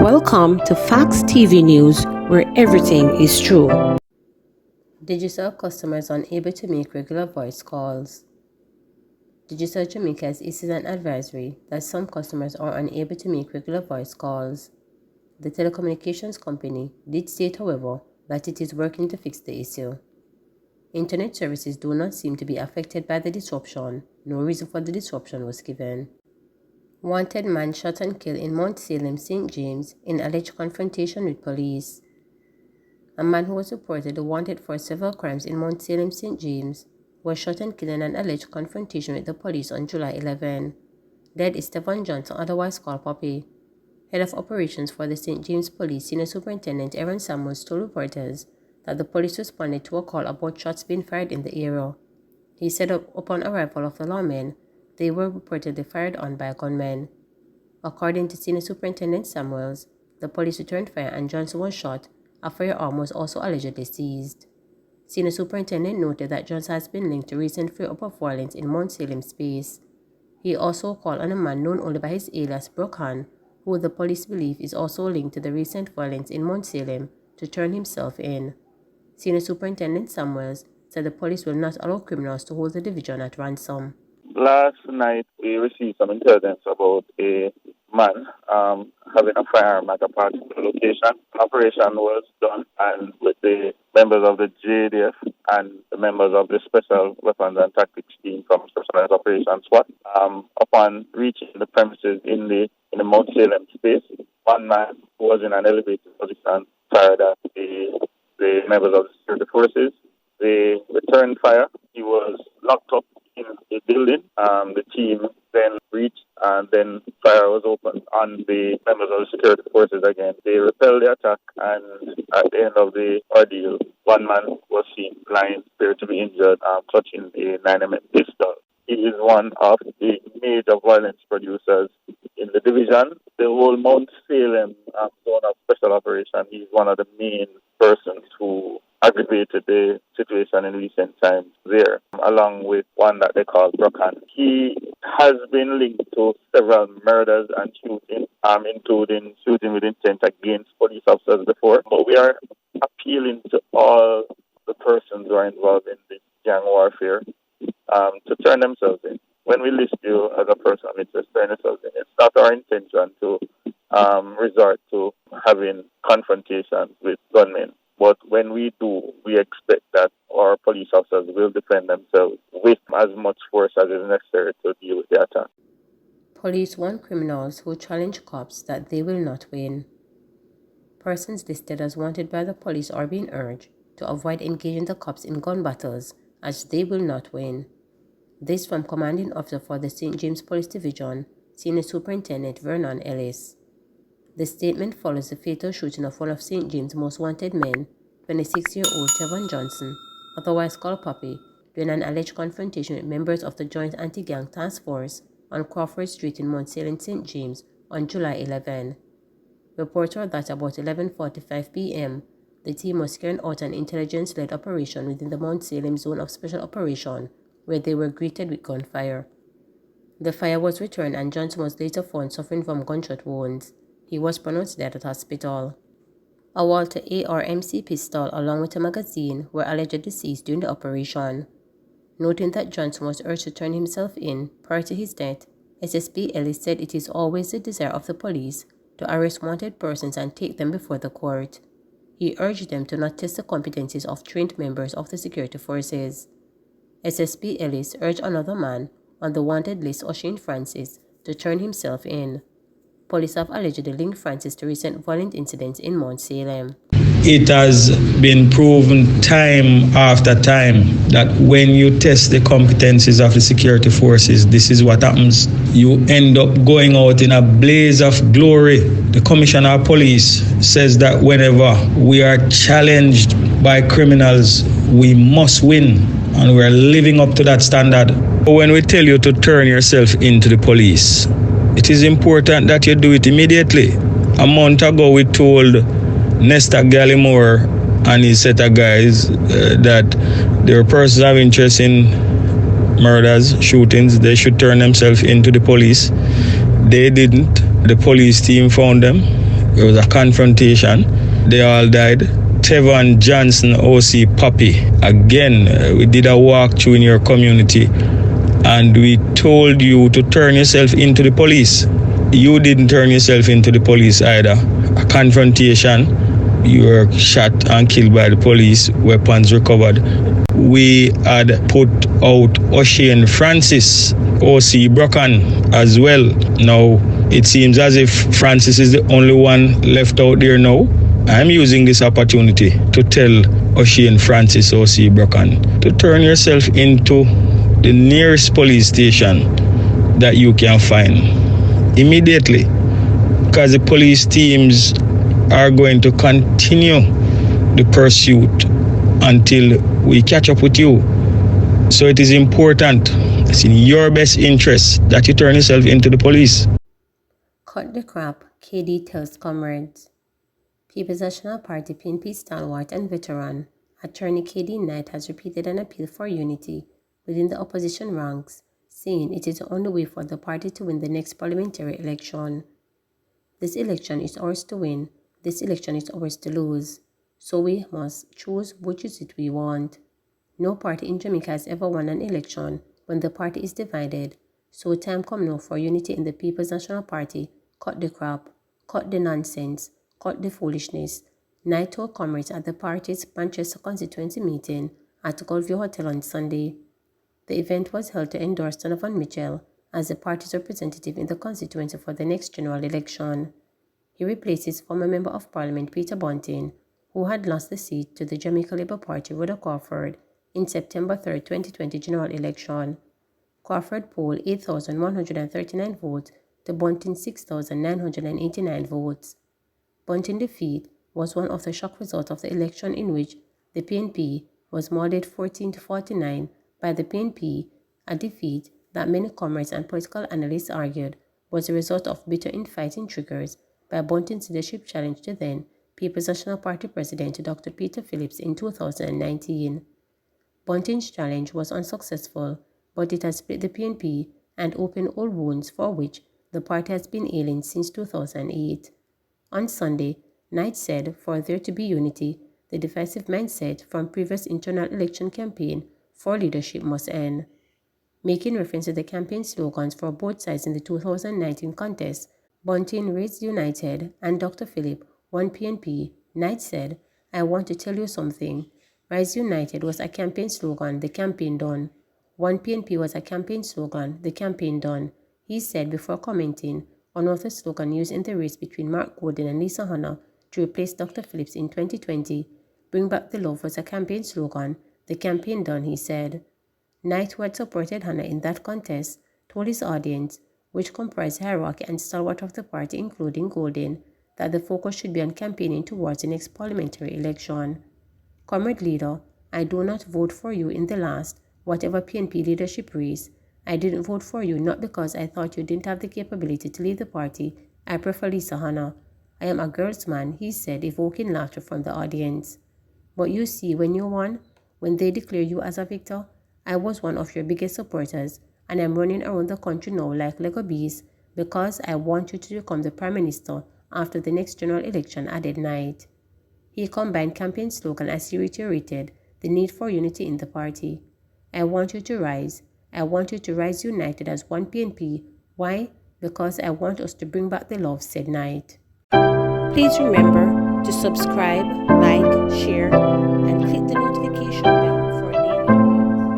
Welcome to Facts TV News, where everything is true. Digicel customers unable to make regular voice calls. Digicel Jamaica has issued an advisory that some customers are unable to make regular voice calls. The telecommunications company did state, however, that it is working to fix the issue. Internet services do not seem to be affected by the disruption. No reason for the disruption was given. Wanted man shot and killed in Mount Salem, St. James, in alleged confrontation with police. A man who was reportedly wanted for several crimes in Mount Salem, St. James, was shot and killed in an alleged confrontation with the police on July 11. Dead is Stephen Johnson, otherwise called Poppy. Head of operations for the St. James Police, Senior Superintendent Samuels, told reporters that the police responded to a call about shots being fired in the area. He said upon arrival of the lawmen, they were reportedly fired on by a gunman. According to Senior Superintendent Samuels, the police returned fire and Johnson was shot. A firearm was also allegedly seized. Senior Superintendent noted that Johnson has been linked to recent flare-up of violence in Mount Salem space. He also called on a man known only by his alias Brokan, who the police believe is also linked to the recent violence in Mount Salem, to turn himself in. Senior Superintendent Samuels said the police will not allow criminals to hold the division at ransom. Last night, we received some intelligence about a man having a firearm at a particular location. An operation was done, and with the members of the JDF and the members of the Special Weapons and Tactics Team from Specialized Operations SWAT. Upon reaching the premises in the Mount Salem space, one man who was in an elevated position fired at the members of the security forces. They returned fire. He was locked up in a building. The team then reached, and then fire was opened on the members of the security forces again. They repelled the attack, and at the end of the ordeal, one man was seen lying, appeared to be injured, clutching a 9mm pistol. He is one of the major violence producers in the division. The whole Mount Salem zone of special operation, he's one of the main persons who aggravated the situation in recent times there, along with one that they call Brokan. He has been linked to several murders and shootings, including shooting with intent against police officers before. But we are appealing to all the persons who are involved in this gang warfare to turn themselves in. When we list you as a person of interest, turn yourselves in. It's not our intention to resort to having confrontations with gunmen. But when we do, we expect that our police officers will defend themselves with as much force as is necessary to deal with the attack. Police warn criminals who challenge cops that they will not win. Persons listed as wanted by the police are being urged to avoid engaging the cops in gun battles, as they will not win. This from Commanding Officer for the St. James Police Division, Senior Superintendent Vernon Ellis. The statement follows the fatal shooting of one of St. James' most wanted men, 26-year-old Stephen Johnson, otherwise called Poppy, during an alleged confrontation with members of the Joint Anti-Gang Task Force on Crawford Street in Mount Salem, St. James, on July 11. Reports are that about 11:45 p.m., the team was carrying out an intelligence-led operation within the Mount Salem zone of special operation, where they were greeted with gunfire. The fire was returned, and Johnson was later found suffering from gunshot wounds. He was pronounced dead at hospital. A Walter AR-MC pistol along with a magazine were allegedly seized during the operation. Noting that Johnson was urged to turn himself in prior to his death, SSP Ellis said it is always the desire of the police to arrest wanted persons and take them before the court. He urged them to not test the competencies of trained members of the security forces. SSP Ellis urged another man on the wanted list, Oshane Francis, to turn himself in. Police have allegedly linked Francis to recent violent incidents in Mount Salem. It has been proven time after time that when you test the competencies of the security forces, this is what happens. You end up going out in a blaze of glory. The Commissioner of Police says that whenever we are challenged by criminals, we must win, and we are living up to that standard. When we tell you to turn yourself into the police, it is important that you do it immediately. A month ago, we told Nestor Gallimore and his set of guys that there are persons of interest in murders, shootings. They should turn themselves into the police. They didn't. The police team found them. There was a confrontation. They all died. Tevon Johnson, OC Poppy. Again, we did a walkthrough in your community and we told you to turn yourself into the police. You didn't turn yourself into the police either. A confrontation. You were shot and killed by the police. Weapons recovered. We had put out O'Shane Francis, OC Brocken as well. Now, it seems as if Francis is the only one left out there now. I'm using this opportunity to tell O'Shane Francis, OC Brocken, to turn yourself into the nearest police station that you can find immediately, because the police teams are going to continue the pursuit until we catch up with you. So it is important, it's in your best interest that you turn yourself into the police. Cut the crap, KD tells comrades. People's National Party PNP stalwart and veteran, attorney KD Knight has repeated an appeal for unity within the opposition ranks, saying it is the only way for the party to win the next parliamentary election. This election is ours to win, this election is ours to lose, so we must choose which is it we want. No party in Jamaica has ever won an election when the party is divided, so time come now for unity in the People's National Party. Cut the crap, cut the nonsense, cut the foolishness. Knight told comrades at the party's Manchester constituency meeting at Goldview Hotel on Sunday. The event was held to endorse Donovan Mitchell as the party's representative in the constituency for the next general election. He replaces former Member of Parliament Peter Bunting, who had lost the seat to the Jamaica Labour Party Rhoda Crawford in September 3, 2020 general election. Crawford polled 8,139 votes to Bunting's 6,989 votes. Bunting's defeat was one of the shock results of the election in which the PNP was molded 14-49 by the PNP, a defeat that many comrades and political analysts argued was the result of bitter infighting triggers by Bunting's leadership challenge to then People's National Party President Dr. Peter Phillips in 2019. Bunting's challenge was unsuccessful, but it has split the PNP and opened old wounds for which the party has been ailing since 2008. On Sunday, Knight said for there to be unity, the divisive mindset from previous internal election campaign for leadership must end. Making reference to the campaign slogans for both sides in the 2019 contest, Bunting raised United and Dr. Philip, one PNP. Knight said, "I want to tell you something. Rise United was a campaign slogan, the campaign done. One PNP was a campaign slogan, the campaign done," he said before commenting on one of the slogans used in the race between Mark Gordon and Lisa Hanna to replace Dr. Phillips in 2020. Bring back the love was a campaign slogan, the campaign done, he said. Knight, who had supported Hanna in that contest, told his audience, which comprised hierarchy and stalwart of the party including Gordon, that the focus should be on campaigning towards the next parliamentary election. "Comrade leader, I do not vote for you in the last, whatever PNP leadership race. I didn't vote for you not because I thought you didn't have the capability to lead the party. I prefer Lisa Hanna. I am a girl's man," he said, evoking laughter from the audience. "But you see, when you won, when they declare you as a victor, I was one of your biggest supporters, and I'm running around the country now like Lego bees because I want you to become the Prime Minister after the next general election," added Knight. He combined campaign slogan as he reiterated the need for unity in the party. "I want you to rise. I want you to rise united as one PNP. Why? Because I want us to bring back the love," said Knight. Please remember to subscribe, like, share,